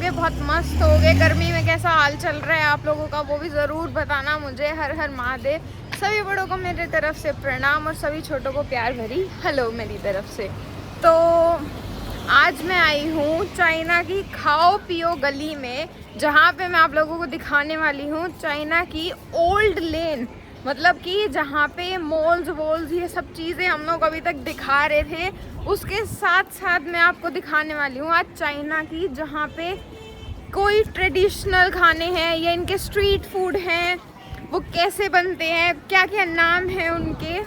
गए, बहुत मस्त हो गए। गर्मी में कैसा हाल चल रहा है आप लोगों का वो भी ज़रूर बताना मुझे। हर हर महादेव। सभी बड़ों को मेरी तरफ से प्रणाम और सभी छोटों को प्यार भरी हेलो मेरी तरफ से। तो आज मैं आई हूँ चाइना की खाओ पियो गली में, जहाँ पे मैं आप लोगों को दिखाने वाली हूँ चाइना की ओल्ड लेन। मतलब कि जहाँ पे मॉल्स वॉल्स ये सब चीज़ें हम लोग अभी तक दिखा रहे थे, उसके साथ साथ मैं आपको दिखाने वाली हूँ आज चाइना की, जहाँ पे कोई ट्रेडिशनल खाने हैं या इनके स्ट्रीट फूड हैं, वो कैसे बनते हैं, क्या क्या नाम है उनके।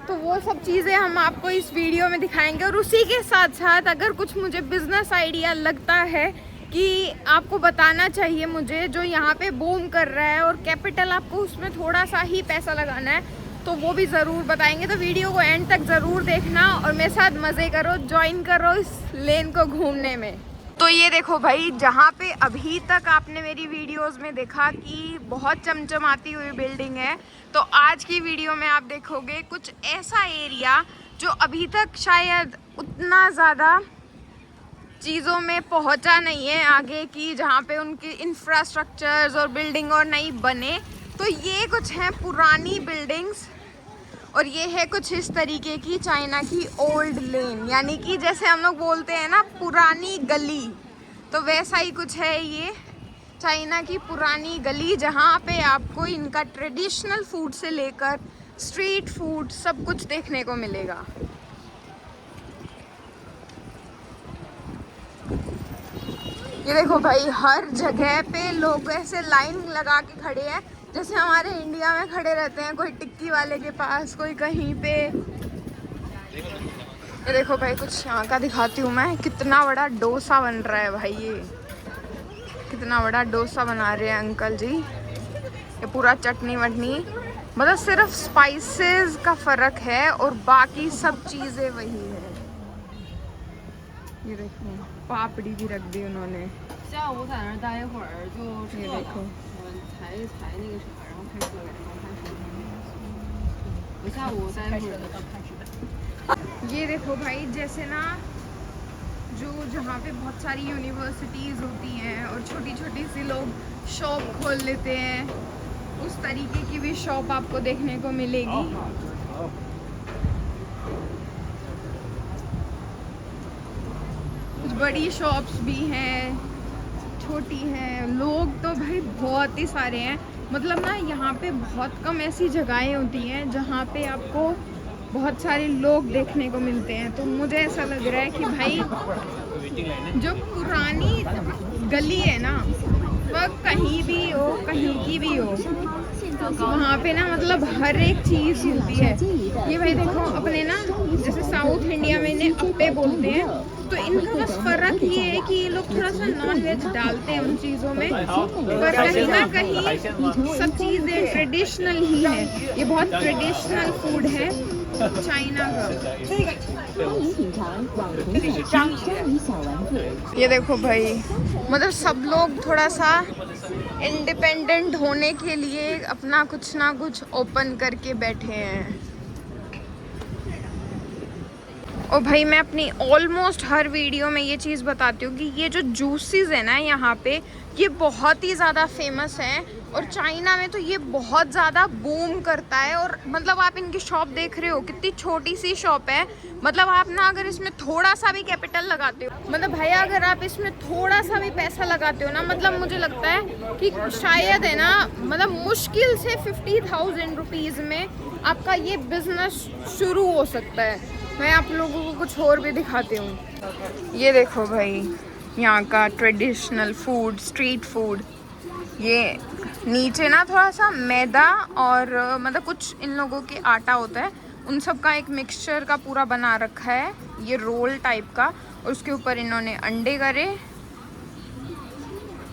तो वो सब चीज़ें हम आपको इस वीडियो में दिखाएंगे। और उसी के साथ साथ अगर कुछ मुझे बिजनेस आइडिया लगता है कि आपको बताना चाहिए मुझे, जो यहाँ पे बूम कर रहा है और कैपिटल आपको उसमें थोड़ा सा ही पैसा लगाना है, तो वो भी ज़रूर बताएंगे। तो वीडियो को एंड तक ज़रूर देखना और मेरे साथ मज़े करो, ज्वाइन करो इस लेन को घूमने में। तो ये देखो भाई, जहाँ पे अभी तक आपने मेरी वीडियोस में देखा कि बहुत चमचमाती हुई बिल्डिंग है, तो आज की वीडियो में आप देखोगे कुछ ऐसा एरिया जो अभी तक शायद उतना ज़्यादा चीज़ों में पहुंचा नहीं है आगे की, जहाँ पे उनके इंफ्रास्ट्रक्चर्स और बिल्डिंग और नई बने। तो ये कुछ हैं पुरानी बिल्डिंग्स और ये है कुछ इस तरीके की चाइना की ओल्ड लेन, यानी कि जैसे हम लोग बोलते हैं ना पुरानी गली, तो वैसा ही कुछ है ये चाइना की पुरानी गली, जहाँ पे आपको इनका ट्रेडिशनल फूड से लेकर स्ट्रीट फूड सब कुछ देखने को मिलेगा। ये देखो भाई, हर जगह पे लोग ऐसे लाइन लगा के खड़े हैं जैसे हमारे इंडिया में खड़े रहते हैं, कोई टिक्की वाले के पास, कोई कहीं पे। ये देखो भाई, कुछ यहाँ का दिखाती हूँ मैं। कितना बड़ा डोसा बन रहा है भाई, ये कितना बड़ा डोसा बना रहे हैं अंकल जी। ये पूरा चटनी वटनी, मतलब सिर्फ स्पाइसेस का फ़र्क है और बाकी सब चीज़ें वही है। ये देखो पापड़ी भी रख दी उन्होंने। ये देखो ये देखो भाई, जैसे ना जो जहाँ पे बहुत सारी यूनिवर्सिटीज़ होती हैं और छोटी छोटी सी लोग शॉप खोल लेते हैं, उस तरीके की भी शॉप आपको देखने को मिलेगी। कुछ बड़ी शॉप्स भी हैं, छोटी हैं। लोग तो भाई बहुत ही सारे हैं। मतलब ना यहाँ पे बहुत कम ऐसी जगहें होती हैं जहाँ पे आपको बहुत सारे लोग देखने को मिलते हैं। तो मुझे ऐसा लग रहा है कि भाई जो पुरानी गली है ना, वह कहीं भी हो, कहीं की भी हो, वहाँ पे ना मतलब हर एक चीज़ मिलती है। ये भाई देखो, अपने ना जैसे साउथ इंडिया में इन्हें अप्पे बोलते हैं, तो इनका बस फ़र्क ये है कि ये लोग थोड़ा सा नॉन वेज डालते हैं उन चीज़ों में, पर कहीं ना कहीं सब चीज़ें ट्रेडिशनल ही है। ये बहुत ट्रेडिशनल फूड है चाइना का। ये देखो भाई, मतलब सब लोग थोड़ा सा इंडिपेंडेंट होने के लिए अपना कुछ ना कुछ ओपन करके बैठे हैं। और भाई मैं अपनी ऑलमोस्ट हर वीडियो में ये चीज़ बताती हूँ कि ये जो जूसेस है ना यहाँ पे, ये बहुत ही ज़्यादा फेमस हैं और चाइना में तो ये बहुत ज़्यादा बूम करता है। और मतलब आप इनकी शॉप देख रहे हो, कितनी छोटी सी शॉप है। मतलब आप ना अगर इसमें थोड़ा सा भी कैपिटल लगाते हो, मतलब भैया अगर आप इसमें थोड़ा सा भी पैसा लगाते हो ना, मतलब मुझे लगता है कि शायद है ना, मतलब मुश्किल से 50,000 रुपीज़ में आपका ये बिज़नेस शुरू हो सकता है। मैं आप लोगों को कुछ और भी दिखाती हूँ। ये देखो भाई, यहाँ का ट्रेडिशनल फूड, स्ट्रीट फूड। ये नीचे ना थोड़ा सा मैदा और मतलब कुछ इन लोगों के आटा होता है, उन सब का एक मिक्सचर का पूरा बना रखा है, ये रोल टाइप का। और उसके ऊपर इन्होंने अंडे करे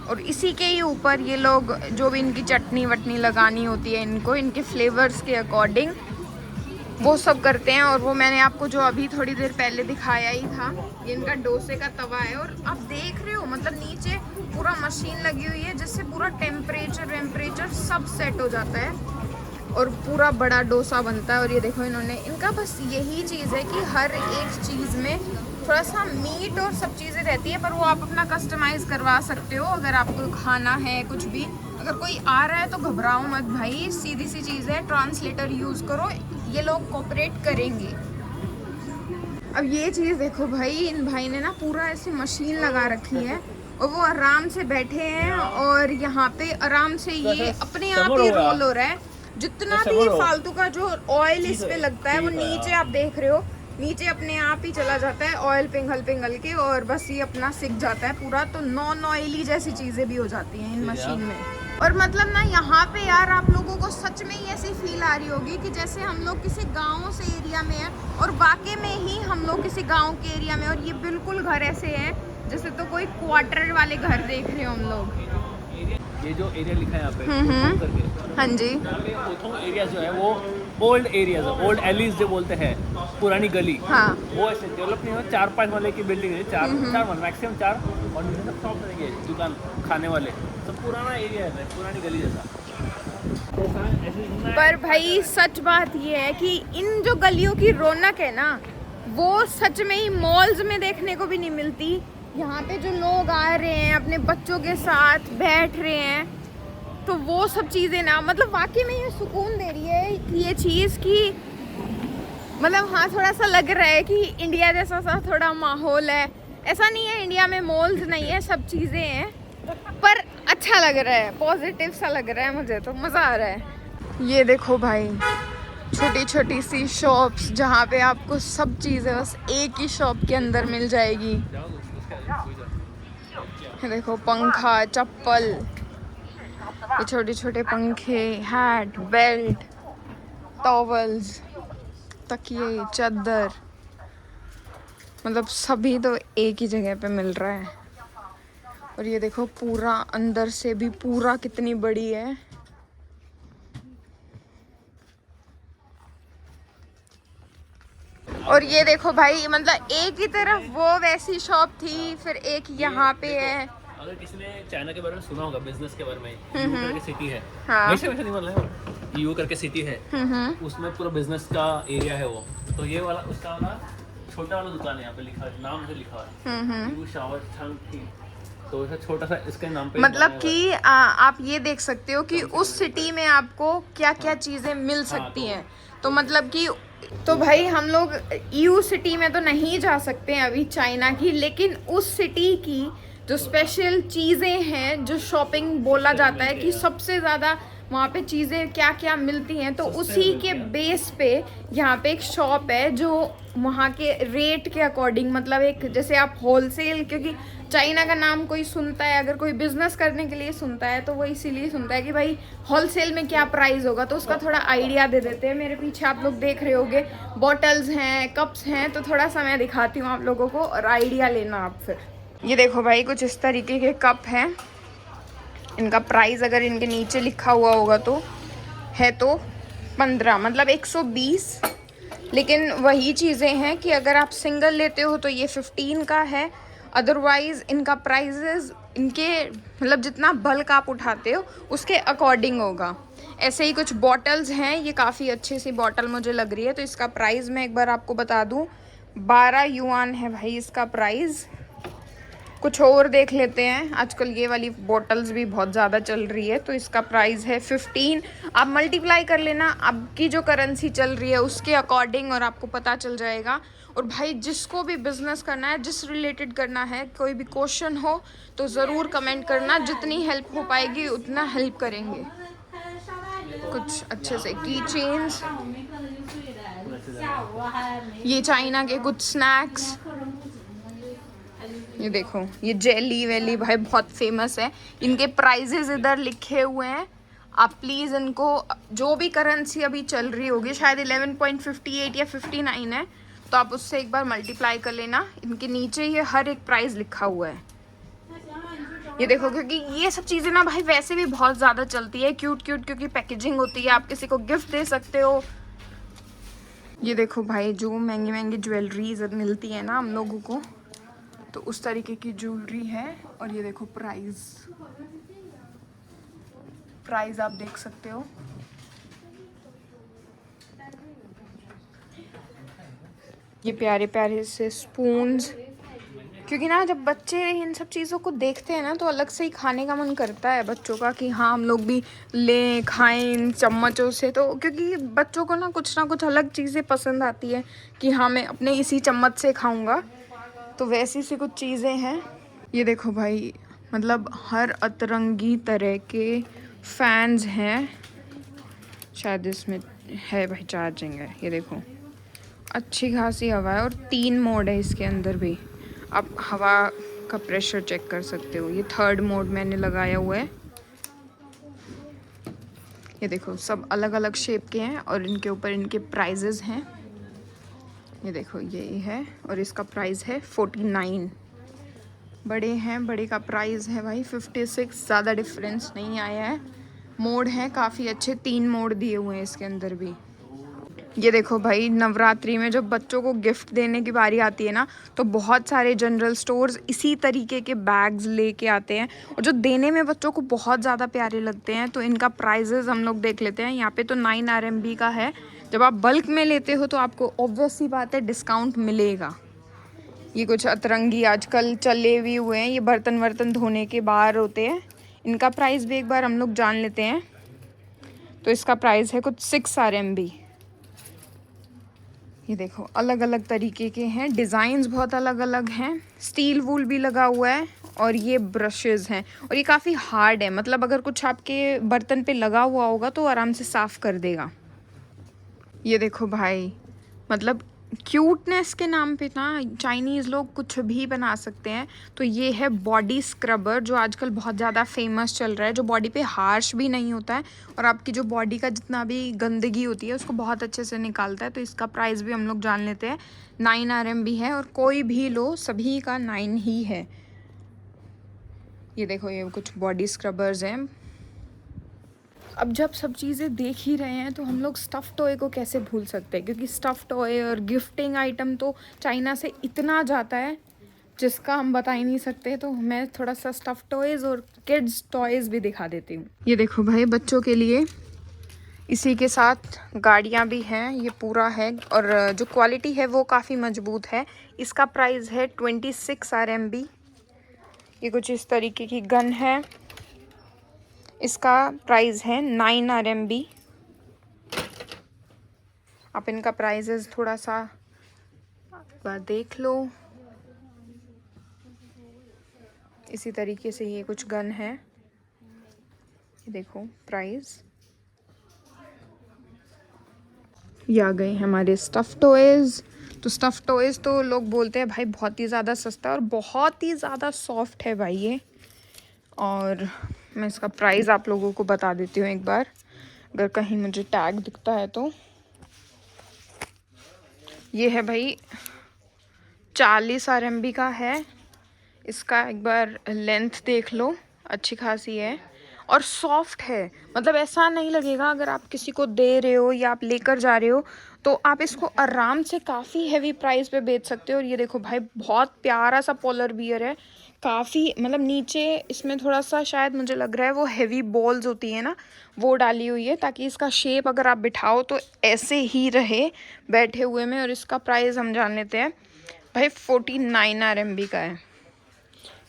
और इसी के ही ऊपर ये लोग जो भी इनकी चटनी वटनी लगानी होती है इनको, इनके फ्लेवर्स के अकॉर्डिंग वो सब करते हैं। और वो मैंने आपको जो अभी थोड़ी देर पहले दिखाया ही था, ये इनका डोसे का तवा है। और आप देख रहे हो मतलब नीचे पूरा मशीन लगी हुई है जिससे पूरा टेम्परेचर सब सेट हो जाता है। और पूरा बड़ा डोसा बनता है। और ये देखो इन्होंने, इनका बस यही चीज़ है कि हर एक चीज़ में थोड़ा सा मीट और सब चीज़ें रहती है, पर वो आप अपना कस्टमाइज़ करवा सकते हो अगर आपको खाना है कुछ भी। अगर कोई आ रहा है तो घबराओ मत भाई, सीधी सी चीज़ है, ट्रांसलेटर यूज़ करो, ये लोग कोऑपरेट करेंगे। अब ये चीज़ देखो भाई, इन भाई ने ना पूरा ऐसे मशीन लगा रखी है और वो आराम से बैठे हैं और यहाँ पे आराम से ये अपने आप ही रोल हो रहा है। जितना भी फालतू का जो ऑयल इस पे लगता है वो नीचे आप देख रहे हो, नीचे अपने आप ही चला जाता है ऑयल पिघल पिघल के, और बस ये अपना सिक जाता है पूरा। तो नॉन ऑयली जैसी चीज़ें भी हो जाती हैं इन मशीन में। और मतलब ना यहाँ पे यार आप लोगों को सच में ही ऐसी फील आ रही होगी कि जैसे हम लोग किसी गांव से एरिया में हैं, और वाकई में ही हम लोग किसी गांव के एरिया में। और ये बिल्कुल घर ऐसे हैं जैसे तो कोई क्वार्टर वाले घर देख रहे हो हम लोग। ये जो एरिया लिखा है यहाँ पे करके, हाँ जी, ओथोंग एरिया जो है वो ओल्ड एरियाज, ओल्ड एलीज जो बोलते हैं, पुरानी गली। हाँ, वो ऐसे डेवलप नहीं हुआ। 4-5 वाले की बिल्डिंग है, 4 मैक्सिमम 4, और नीचे सब शॉप रहेंगे, दुकान खाने वाले, सब पुराना एरिया है, पुरानी गली जैसा। पर भाई सच बात ये है कि इन जो गलियों की रौनक है ना, वो सच में ही मॉल्स में देखने को भी नहीं मिलती। यहाँ पे जो लोग आ रहे हैं अपने बच्चों के साथ बैठ रहे हैं, तो वो सब चीज़ें ना मतलब वाकई में ये सुकून दे रही है कि ये चीज़ की मतलब हाँ थोड़ा सा लग रहा है कि इंडिया जैसा सा थोड़ा माहौल है। ऐसा नहीं है इंडिया में मॉल्स नहीं है, सब चीज़ें हैं, पर अच्छा लग रहा है, पॉजिटिव सा लग रहा है, मुझे तो मज़ा आ रहा है। ये देखो भाई, छोटी छोटी सी शॉप्स जहाँ पे आपको सब चीज़ें बस एक ही शॉप के अंदर मिल जाएगी। देखो पंखा, चप्पल, ये छोटे छोटे पंखे, हैट, बेल्ट, टॉवल्स, तकिए, चादर, मतलब सभी तो एक ही जगह पे मिल रहा है। और ये देखो पूरा अंदर से भी पूरा कितनी बड़ी है। और ये देखो भाई, मतलब एक ही तरफ वो वैसी शॉप थी, फिर एक यहाँ पे है। अगर किसी ने चाइना के बारे में सुना होगा, बिजनेस के बारे में, यू करके सिटी है, हाँ। वैसे वैसे नहीं बोल रहे हो, यू करके सिटी है, उसमें पूरा बिजनेस का एरिया है वो। तो ये वाला उसका वाला छोटा वाला दुकान है, यहाँ पे लिखा है, नाम से लिखा है यू शावर छंग थी, तो ऐसा छोटा सा इसके नाम पे मतलब कि आप ये देख सकते हो कि उस सिटी में आपको क्या क्या चीज़ें मिल सकती हैं। तो मतलब कि तो भाई हम लोग यू सिटी में तो नहीं जा सकते हैं अभी चाइना की, लेकिन उस सिटी की जो स्पेशल चीज़ें हैं, जो शॉपिंग बोला जाता है कि सबसे ज़्यादा वहाँ पे चीज़ें क्या क्या मिलती हैं, तो उसी के बेस पे यहाँ पे एक शॉप है जो वहाँ के रेट के अकॉर्डिंग, मतलब एक जैसे आप होलसेल, क्योंकि चाइना का नाम कोई सुनता है, अगर कोई बिजनेस करने के लिए सुनता है तो वो इसीलिए सुनता है कि भाई होलसेल में क्या प्राइस होगा, तो उसका थोड़ा आइडिया दे देते हैं। मेरे पीछे आप लोग देख रहे होगे बॉटल्स हैं, कप्स हैं, तो थोड़ा सा मैं दिखाती हूँ आप लोगों को और आइडिया लेना आप फिर। ये देखो भाई, कुछ इस तरीके के कप हैं। इनका प्राइस अगर इनके नीचे लिखा हुआ होगा तो है तो 15, मतलब 120, लेकिन वही चीज़ें हैं कि अगर आप सिंगल लेते हो तो ये 15 का है। अदरवाइज़ इनका प्राइजेस इनके मतलब जितना बल्क आप उठाते हो उसके अकॉर्डिंग होगा। ऐसे ही कुछ बॉटल्स हैं, ये काफ़ी अच्छी सी बॉटल मुझे लग रही है, तो इसका प्राइस मैं एक बार आपको बता दूँ, 12 युआन है भाई इसका प्राइस। कुछ और देख लेते हैं, आजकल ये वाली बॉटल्स भी बहुत ज़्यादा चल रही है, तो इसका प्राइस है 15। आप मल्टीप्लाई कर लेना आपकी जो करेंसी चल रही है उसके अकॉर्डिंग और आपको पता चल जाएगा। और भाई जिसको भी बिजनेस करना है, जिस रिलेटेड करना है, कोई भी क्वेश्चन हो तो ज़रूर कमेंट करना, जितनी हेल्प हो पाएगी उतना हेल्प करेंगे। कुछ अच्छे से की चेन्स, ये चाइना के कुछ स्नैक्स, ये देखो ये जेली वेली भाई बहुत फेमस है। इनके प्राइजेस इधर लिखे हुए हैं, आप प्लीज़ इनको जो भी करेंसी अभी चल रही होगी, शायद 11.58 या 59 है, तो आप उससे एक बार मल्टीप्लाई कर लेना। इनके नीचे ये हर एक प्राइस लिखा हुआ है। ये देखो, क्योंकि ये सब चीज़ें ना भाई वैसे भी बहुत ज़्यादा चलती है, क्यूट क्यूट, क्योंकि पैकेजिंग होती है, आप किसी को गिफ्ट दे सकते हो। ये देखो भाई, जो महंगी महंगी ज्वेलरीज मिलती है ना हम लोगों को, तो उस तरीके की ज्वेलरी है। और ये देखो प्राइस आप देख सकते हो, ये प्यारे प्यारे से स्पून्स, क्योंकि ना जब बच्चे इन सब चीज़ों को देखते हैं ना तो अलग से ही खाने का मन करता है बच्चों का कि हाँ हम लोग भी लें खाएं इन चम्मचों से। तो क्योंकि बच्चों को ना कुछ अलग चीज़ें पसंद आती है कि हाँ मैं अपने इसी चम्मच से खाऊंगा, तो वैसी सी कुछ चीज़ें हैं। ये देखो भाई, मतलब हर अतरंगी तरह के फैंस हैं। शायद इसमें है भाई चार्जिंग है। ये देखो अच्छी खासी हवा है और 3 मोड है इसके अंदर भी। आप हवा का प्रेशर चेक कर सकते हो। ये 3rd मोड मैंने लगाया हुआ है। ये देखो सब अलग अलग शेप के हैं और इनके ऊपर इनके प्राइजेस हैं। ये देखो ये है और इसका प्राइस है 49। बड़े हैं, बड़े का प्राइस है भाई 56। ज़्यादा डिफरेंस नहीं आया है। मोड हैं काफ़ी अच्छे, 3 मोड दिए हुए हैं इसके अंदर भी। ये देखो भाई, नवरात्रि में जब बच्चों को गिफ्ट देने की बारी आती है ना तो बहुत सारे जनरल स्टोर्स इसी तरीके के बैग्स लेके आते हैं और जो देने में बच्चों को बहुत ज़्यादा प्यारे लगते हैं। तो इनका प्राइजेस हम लोग देख लेते हैं। यहाँ पे तो 9 RMB का है। जब आप बल्क में लेते हो तो आपको ऑब्वियस सी बात है डिस्काउंट मिलेगा। ये कुछ अतरंगी आजकल चले भी हुए हैं, ये बर्तन वर्तन धोने के बाहर होते हैं। इनका प्राइस भी एक बार हम लोग जान लेते हैं। तो इसका प्राइस है कुछ 6 RMB। ये देखो अलग अलग तरीके के हैं, डिज़ाइंस बहुत अलग अलग हैं। स्टील वूल भी लगा हुआ है और ये ब्रशेज़ हैं और ये काफ़ी हार्ड है, मतलब अगर कुछ आपके बर्तन पे लगा हुआ होगा तो आराम से साफ़ कर देगा। ये देखो भाई, मतलब क्यूटनेस के नाम पे ना चाइनीज़ लोग कुछ भी बना सकते हैं। तो ये है बॉडी स्क्रबर जो आजकल बहुत ज़्यादा फेमस चल रहा है, जो बॉडी पे हार्श भी नहीं होता है और आपकी जो बॉडी का जितना भी गंदगी होती है उसको बहुत अच्छे से निकालता है। तो इसका प्राइस भी हम लोग जान लेते हैं। 9 RMB है और कोई भी लो सभी का 9 ही है। ये देखो ये कुछ बॉडी स्क्रबर्स हैं। अब जब सब चीज़ें देख ही रहे हैं तो हम लोग स्टफ़ टॉय को कैसे भूल सकते हैं, क्योंकि स्टफ़ टॉय और गिफ्टिंग आइटम तो चाइना से इतना जाता है जिसका हम बता ही नहीं सकते। तो मैं थोड़ा सा स्टफ़ टॉयज़ और किड्स टॉयज़ भी दिखा देती हूँ। ये देखो भाई, बच्चों के लिए इसी के साथ गाड़ियाँ भी हैं। ये पूरा है और जो क्वालिटी है वो काफ़ी मजबूत है। इसका प्राइस है 26 RMB। ये कुछ इस तरीके की गन है, इसका प्राइस है 9 RMB। आप इनका प्राइजेस थोड़ा सा देख लो। इसी तरीके से ये कुछ गन है। ये देखो प्राइस। ये आ गए हमारे स्टफ़ टॉयज़। तो स्टफ़ टॉयज़ तो लोग बोलते हैं भाई बहुत ही ज़्यादा सस्ता है और बहुत ही ज़्यादा सॉफ्ट है भाई ये। और मैं इसका प्राइस आप लोगों को बता देती हूँ एक बार, अगर कहीं मुझे टैग दिखता है तो। ये है भाई 40 RMB का है। इसका एक बार लेंथ देख लो, अच्छी खासी है और सॉफ्ट है। मतलब ऐसा नहीं लगेगा अगर आप किसी को दे रहे हो या आप लेकर जा रहे हो तो आप इसको आराम से काफ़ी हैवी प्राइस पे बेच सकते हो। और ये देखो भाई, बहुत प्यारा सा पोलर बियर है। काफ़ी मतलब नीचे इसमें थोड़ा सा शायद मुझे लग रहा है वो हैवी बॉल्स होती है ना, वो डाली हुई है ताकि इसका शेप अगर आप बिठाओ तो ऐसे ही रहे बैठे हुए में। और इसका प्राइस हम जान लेते हैं भाई, 49 RMB का है।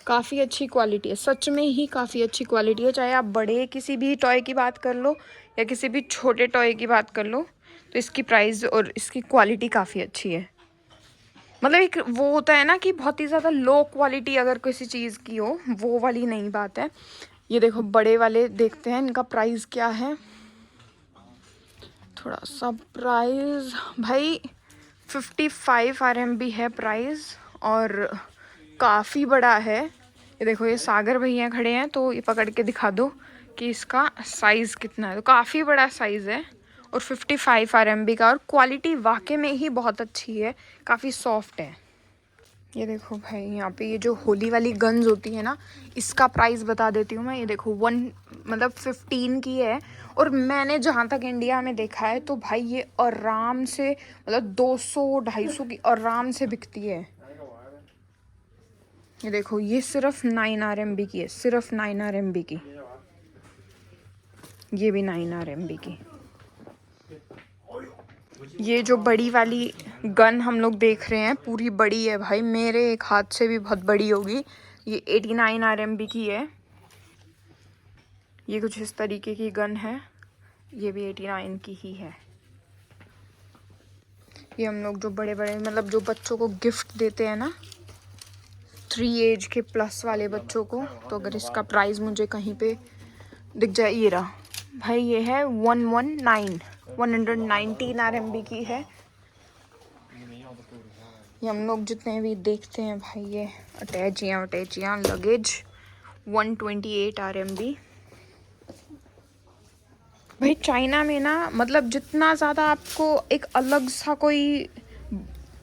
काफ़ी अच्छी क्वालिटी है, सच में ही काफ़ी अच्छी क्वालिटी है। चाहे आप बड़े किसी भी टॉय की बात कर लो या किसी भी छोटे टॉय की बात कर लो, तो इसकी प्राइस और इसकी क्वालिटी काफ़ी अच्छी है। मतलब एक वो होता है ना कि बहुत ही ज़्यादा लो क्वालिटी अगर किसी चीज़ की हो, वो वाली नहीं बात है। ये देखो बड़े वाले देखते हैं, इनका प्राइस क्या है। थोड़ा सा प्राइस भाई 55 RMB है प्राइस और काफ़ी बड़ा है। ये देखो ये सागर भैया खड़े हैं तो ये पकड़ के दिखा दो कि इसका साइज़ कितना है। तो काफ़ी बड़ा साइज़ है और 55 RMB का, और क्वालिटी वाकई में ही बहुत अच्छी है, काफ़ी सॉफ्ट है। ये देखो भाई, यहाँ पे ये जो होली वाली गन्स होती है ना, इसका प्राइस बता देती हूँ मैं। ये देखो 15 की है और मैंने जहाँ तक इंडिया में देखा है तो भाई ये आराम से मतलब 200-250 की आराम से बिकती है। ये देखो ये सिर्फ 9 RMB की है, सिर्फ 9 RMB की। ये भी 9 RMB की। ये जो बड़ी वाली गन हम लोग देख रहे हैं, पूरी बड़ी है भाई, मेरे एक हाथ से भी बहुत बड़ी होगी। ये 89 RMB की है। ये कुछ इस तरीके की गन है, ये भी 89 की ही है। ये हम लोग जो बड़े बड़े मतलब जो बच्चों को गिफ्ट देते हैं ना, 3 एज के प्लस वाले बच्चों को, तो अगर इसका प्राइस मुझे कहीं पे दिख जाए, ये रहा भाई, ये है 119 RMB की है। ये हम लोग जितने भी देखते हैं भाई, ये अटैचियाँ लगेज 128 RMB। भाई चाइना में ना मतलब जितना ज़्यादा आपको एक अलग सा कोई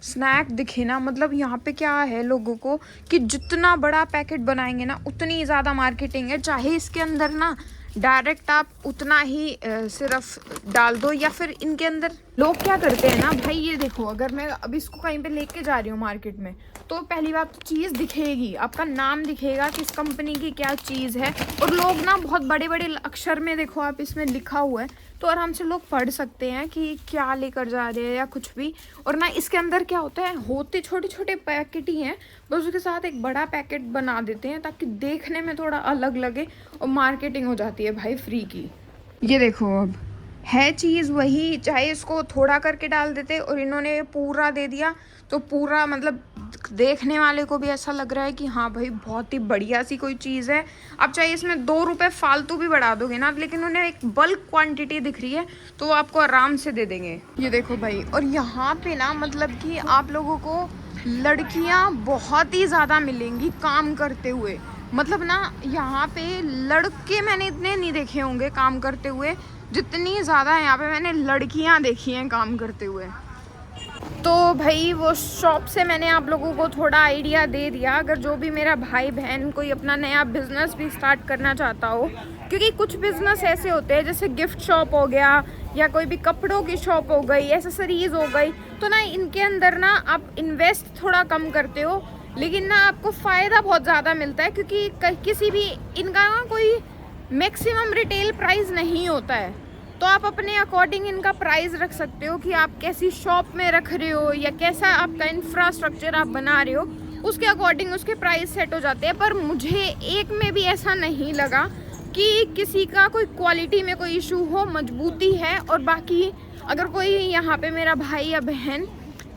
स्नैक दिखे ना, मतलब यहाँ पे क्या है लोगों को कि जितना बड़ा पैकेट बनाएंगे ना उतनी ज़्यादा मार्केटिंग है, चाहे इसके अंदर ना डायरेक्ट आप उतना ही सिर्फ डाल दो, या फिर इनके अंदर लोग क्या करते हैं ना भाई, ये देखो अगर मैं अब इसको कहीं पे लेके जा रही हूँ मार्केट में, तो पहली बात तो चीज़ दिखेगी, आपका नाम दिखेगा किस कंपनी की क्या चीज़ है, और लोग ना बहुत बड़े बड़े अक्षर में देखो आप इसमें लिखा हुआ है, तो आराम से लोग पढ़ सकते हैं कि क्या लेकर जा रहे हैं या कुछ भी। और ना इसके अंदर क्या होता है, होते छोटे छोटे पैकेट ही हैं, बस उसके साथ एक बड़ा पैकेट बना देते हैं ताकि देखने में थोड़ा अलग लगे, और मार्केटिंग हो जाती है भाई फ्री की। ये देखो अब है चीज़ वही, चाहे इसको थोड़ा करके डाल देते और इन्होंने पूरा दे दिया, तो पूरा मतलब देखने वाले को भी ऐसा लग रहा है कि हाँ भाई बहुत ही बढ़िया सी कोई चीज़ है। अब चाहे इसमें 2 रुपए फालतू भी बढ़ा दोगे ना, लेकिन उन्हें एक बल्क क्वांटिटी दिख रही है तो वो आपको आराम से दे देंगे। ये देखो भाई, और यहाँ पे ना मतलब कि आप लोगों को लड़कियाँ बहुत ही ज़्यादा मिलेंगी काम करते हुए, मतलब ना यहाँ पे लड़के मैंने इतने नहीं देखे होंगे काम करते हुए जितनी ज़्यादा यहाँ पे मैंने लड़कियाँ देखी हैं काम करते हुए। तो भाई वो शॉप से मैंने आप लोगों को थोड़ा आइडिया दे दिया, अगर जो भी मेरा भाई बहन कोई अपना नया बिजनेस भी स्टार्ट करना चाहता हो, क्योंकि कुछ बिजनेस ऐसे होते हैं जैसे गिफ्ट शॉप हो गया या कोई भी कपड़ों की शॉप हो गई, एसेसरीज हो गई, तो ना इनके अंदर ना आप इन्वेस्ट थोड़ा कम करते हो, लेकिन ना आपको फ़ायदा बहुत ज़्यादा मिलता है, क्योंकि किसी भी इनका ना कोई मैक्सिमम रिटेल प्राइस नहीं होता है, तो आप अपने अकॉर्डिंग इनका प्राइस रख सकते हो कि आप कैसी शॉप में रख रहे हो या कैसा आपका इंफ्रास्ट्रक्चर आप बना रहे हो, उसके अकॉर्डिंग उसके प्राइस सेट हो जाते हैं। पर मुझे एक में भी ऐसा नहीं लगा कि किसी का कोई क्वालिटी में कोई इशू हो, मजबूती है। और बाकी अगर कोई यहाँ पे मेरा भाई या बहन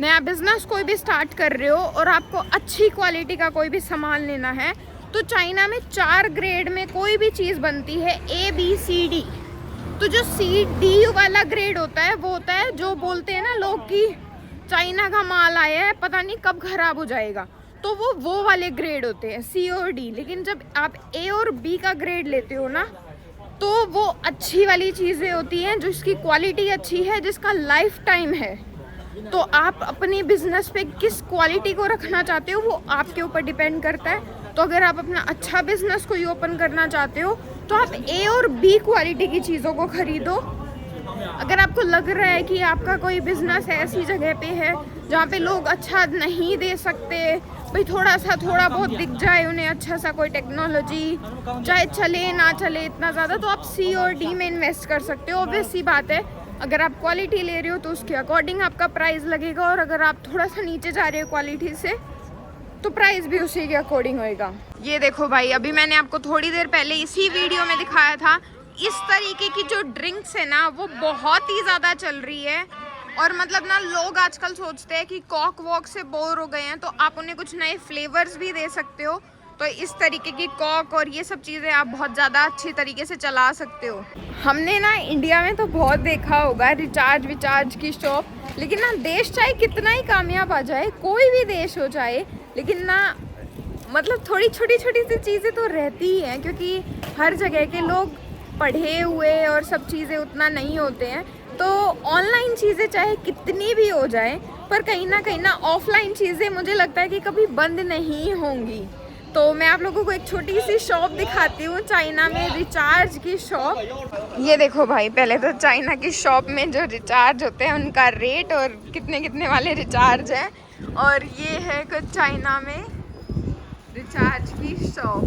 नया बिजनेस कोई भी स्टार्ट कर रहे हो और आपको अच्छी क्वालिटी का कोई भी सामान लेना है, तो चाइना में 4 ग्रेड में कोई भी चीज़ बनती है, ABCD। तो जो CD वाला ग्रेड होता है वो होता है जो बोलते हैं ना लोग कि चाइना का माल आया है पता नहीं कब खराब हो जाएगा, तो वो वाले ग्रेड होते हैं C और D। लेकिन जब आप A और B का ग्रेड लेते हो ना, तो वो अच्छी वाली चीज़ें होती हैं, जिसकी क्वालिटी अच्छी है, जिसका लाइफ टाइम है। तो आप अपने बिजनेस पे किस क्वालिटी को रखना चाहते हो वो आपके ऊपर डिपेंड करता है। तो अगर आप अपना अच्छा बिजनेस कोई ओपन करना चाहते हो तो आप A और B क्वालिटी की चीज़ों को खरीदो। अगर आपको लग रहा है कि आपका कोई बिजनेस ऐसी जगह पे है जहाँ पे लोग अच्छा नहीं दे सकते, भाई थोड़ा बहुत दिख जाए उन्हें अच्छा सा कोई टेक्नोलॉजी, चाहे चले ना चले इतना ज़्यादा, तो आप C और D में इन्वेस्ट कर सकते हो। ऑब्वियस सी बात है, अगर आप क्वालिटी ले रहे हो तो उसके अकॉर्डिंग आपका प्राइस लगेगा, और अगर आप थोड़ा सा नीचे जा रहे हो क्वालिटी से तो प्राइस भी उसी के अकॉर्डिंग होएगा। ये देखो भाई, अभी मैंने आपको थोड़ी देर पहले इसी वीडियो में दिखाया था, इस तरीके की जो ड्रिंक्स है ना वो बहुत ही ज़्यादा चल रही है। और मतलब ना लोग आजकल सोचते हैं कि कॉक वॉक से बोर हो गए हैं, तो आप उन्हें कुछ नए फ्लेवर्स भी दे सकते हो। तो इस तरीके की कॉक और ये सब चीज़ें आप बहुत ज़्यादा अच्छी तरीके से चला सकते हो। हमने ना इंडिया में तो बहुत देखा होगा रिचार्ज की शॉप, लेकिन ना देश चाहे कितना ही कामयाब आ जाए, कोई भी देश हो जाए, लेकिन ना मतलब थोड़ी छोटी सी चीज़ें तो रहती ही हैं, क्योंकि हर जगह के लोग पढ़े हुए और सब चीज़ें उतना नहीं होते हैं। तो ऑनलाइन चीज़ें चाहे कितनी भी हो जाए, पर कहीं ना ऑफलाइन चीज़ें मुझे लगता है कि कभी बंद नहीं होंगी। तो मैं आप लोगों को एक छोटी सी शॉप दिखाती हूँ चाइना में, रिचार्ज की शॉप। ये देखो भाई, पहले तो चाइना की शॉप में जो रिचार्ज होते हैं उनका रेट और कितने वाले रिचार्ज हैं, और ये है कुछ चाइना में रिचार्ज की शॉप,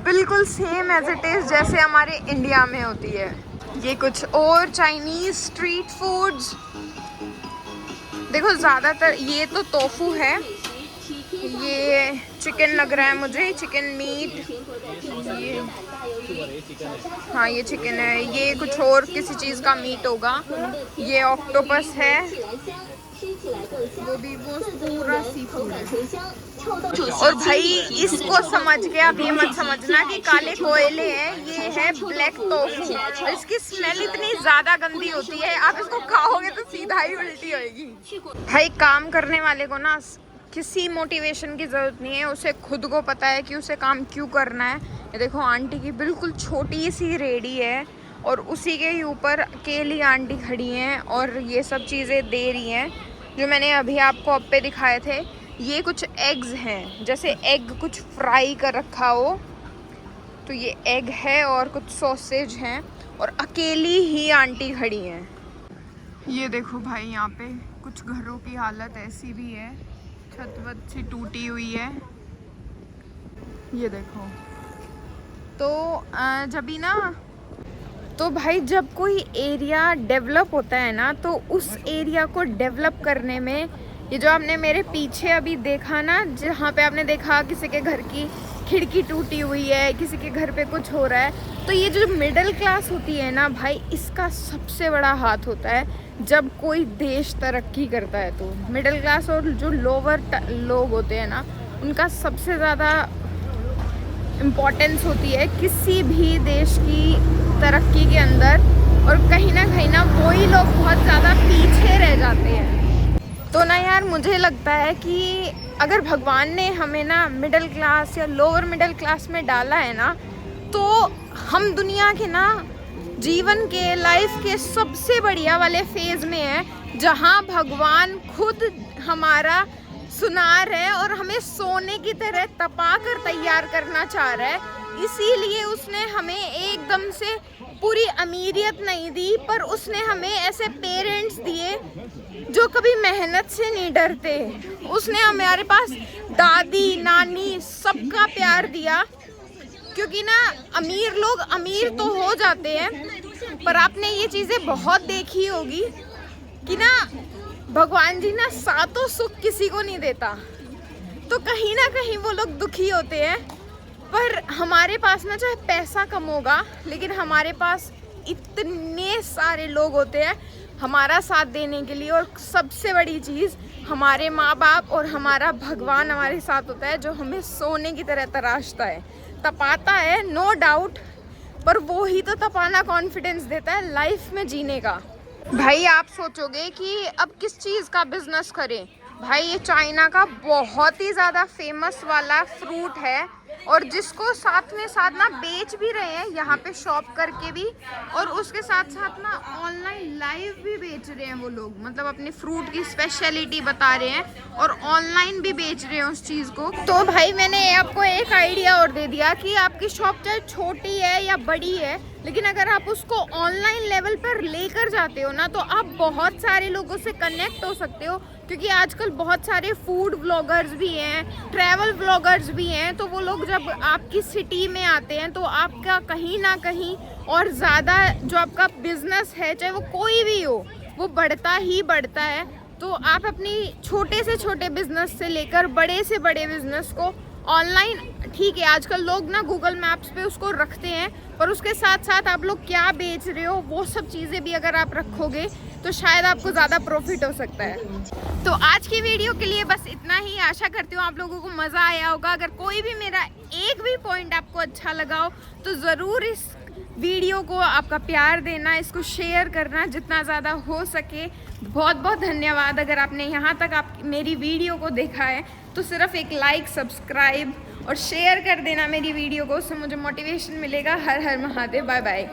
बिल्कुल सेम एज इट इज़ जैसे हमारे इंडिया में होती है। ये कुछ और चाइनीज स्ट्रीट फूड्स देखो ज़्यादातर ये तो टोफू है, ये चिकन लग रहा है मुझे, चिकन मीट, ये हाँ ये चिकन है, ये कुछ और किसी चीज़ का मीट होगा, ये ऑक्टोपस है, वो भी वो पूरा सी फूड है। और भाई इसको समझ के आप ये मत समझना कि काले कोयले हैं, ये है ब्लैक टोफू। इसकी स्मेल इतनी ज़्यादा गंदी होती है, आप इसको खाओगे तो सीधा ही उल्टी होएगी। भाई काम करने वाले को ना किसी मोटिवेशन की ज़रूरत नहीं है, उसे खुद को पता है कि उसे काम क्यों करना है। ये देखो आंटी की बिल्कुल छोटी सी रेडी है और उसी के ऊपर अकेली आंटी खड़ी हैं और ये सब चीज़ें दे रही हैं जो मैंने अभी आपको अब पे दिखाए थे। ये कुछ एग्स हैं, जैसे एग कुछ फ्राई कर रखा हो, तो ये एग है और कुछ सॉसेज हैं और अकेली ही आंटी खड़ी हैं। ये देखो भाई यहाँ पे कुछ घरों की हालत ऐसी भी है, छत वत सी टूटी हुई है, ये देखो। तो जब ही ना, तो भाई जब कोई एरिया डेवलप होता है ना, तो उस एरिया को डेवलप करने में, ये जो आपने मेरे पीछे अभी देखा ना, जहाँ पे आपने देखा किसी के घर की खिड़की टूटी हुई है, किसी के घर पे कुछ हो रहा है, तो ये जो मिडिल क्लास होती है ना भाई, इसका सबसे बड़ा हाथ होता है जब कोई देश तरक्की करता है। तो मिडिल क्लास और जो लोअर लोग होते हैं ना, उनका सबसे ज़्यादा इम्पोर्टेंस होती है किसी भी देश की तरक्की के अंदर, और कहीं ना वही लोग बहुत ज़्यादा पीछे रह जाते हैं। तो ना यार मुझे लगता है कि अगर भगवान ने हमें ना मिडिल क्लास या लोअर मिडिल क्लास में डाला है ना, तो हम दुनिया के ना जीवन के लाइफ के सबसे बढ़िया वाले फेज में है, जहाँ भगवान खुद हमारा सुनार है और हमें सोने की तरह तपा कर तैयार करना चाह रहा है। इसीलिए उसने हमें एकदम से पूरी अमीरियत नहीं दी, पर उसने हमें ऐसे पेरेंट्स दिए जो कभी मेहनत से नहीं डरते। उसने हमारे पास दादी नानी सबका प्यार दिया, क्योंकि ना अमीर लोग अमीर तो हो जाते हैं, पर आपने ये चीज़ें बहुत देखी होगी कि ना भगवान जी ना सातों सुख किसी को नहीं देता, तो कहीं ना कहीं वो लोग दुखी होते हैं। पर हमारे पास ना चाहे पैसा कम होगा, लेकिन हमारे पास इतने सारे लोग होते हैं हमारा साथ देने के लिए, और सबसे बड़ी चीज़ हमारे माँ बाप और हमारा भगवान हमारे साथ होता है, जो हमें सोने की तरह तराशता है, तपाता है, नो डाउट, पर वो ही तो तपाना कॉन्फिडेंस देता है लाइफ में जीने का। भाई आप सोचोगे कि अब किस चीज़ का बिजनेस करें। भाई ये चाइना का बहुत ही ज़्यादा फेमस वाला फ्रूट है, और जिसको साथ में साथ ना बेच भी रहे हैं यहाँ पे शॉप करके भी, और उसके साथ साथ ना ऑनलाइन लाइव भी बेच रहे हैं वो लोग, मतलब अपनी फ्रूट की स्पेशलिटी बता रहे हैं और ऑनलाइन भी बेच रहे हैं उस चीज़ को। तो भाई मैंने आपको एक आइडिया और दे दिया कि आपकी शॉप चाहे छोटी है या बड़ी है, लेकिन अगर आप उसको ऑनलाइन लेवल पर लेकर जाते हो ना, तो आप बहुत सारे लोगों से कनेक्ट हो सकते हो, क्योंकि आजकल बहुत सारे फूड व्लॉगर्स भी हैं, ट्रैवल व्लॉगर्स भी हैं। तो वो लोग जब आपकी सिटी में आते हैं, तो आपका कहीं ना कहीं और ज़्यादा जो आपका बिजनेस है, चाहे वो कोई भी हो, वो बढ़ता ही बढ़ता है। तो आप अपनी छोटे से छोटे बिजनेस से लेकर बड़े से बड़े बिजनेस को ऑनलाइन, ठीक है आजकल लोग ना गूगल मैप्स पे उसको रखते हैं, पर उसके साथ साथ आप लोग क्या बेच रहे हो वो सब चीज़ें भी अगर आप रखोगे तो शायद आपको ज़्यादा प्रॉफिट हो सकता है। तो आज की वीडियो के लिए बस इतना ही। आशा करती हूँ आप लोगों को मज़ा आया होगा। अगर कोई भी मेरा एक भी पॉइंट आपको अच्छा लगा हो तो ज़रूर इस वीडियो को आपका प्यार देना, इसको शेयर करना जितना ज़्यादा हो सके। बहुत बहुत धन्यवाद। अगर आपने यहाँ तक आप मेरी वीडियो को देखा है तो सिर्फ एक लाइक, सब्सक्राइब और शेयर कर देना मेरी वीडियो को, उससे मुझे मोटिवेशन मिलेगा। हर हर महादेव, बाय बाय।